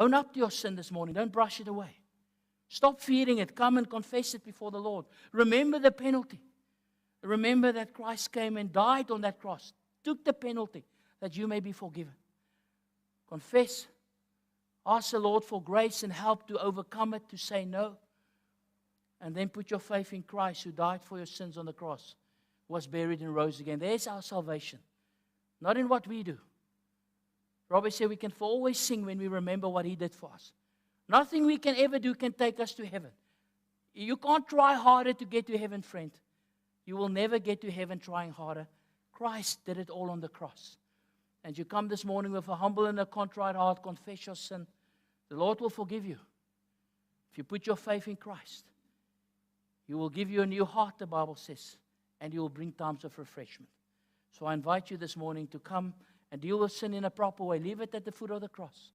Own up to your sin this morning. Don't brush it away. Stop fearing it. Come and confess it before the Lord. Remember the penalty. Remember that Christ came and died on that cross, took the penalty that you may be forgiven. Confess. Ask the Lord for grace and help to overcome it, to say no. And then put your faith in Christ who died for your sins on the cross, was buried and rose again. There's our salvation. Not in what we do. Robbie said we can always sing when we remember what He did for us. Nothing we can ever do can take us to heaven. You can't try harder to get to heaven, friend. You will never get to heaven trying harder. Christ did it all on the cross. And you come this morning with a humble and a contrite heart, confess your sin. The Lord will forgive you. If you put your faith in Christ, He will give you a new heart, the Bible says, and He will bring times of refreshment. So I invite you this morning to come and deal with sin in a proper way. Leave it at the foot of the cross.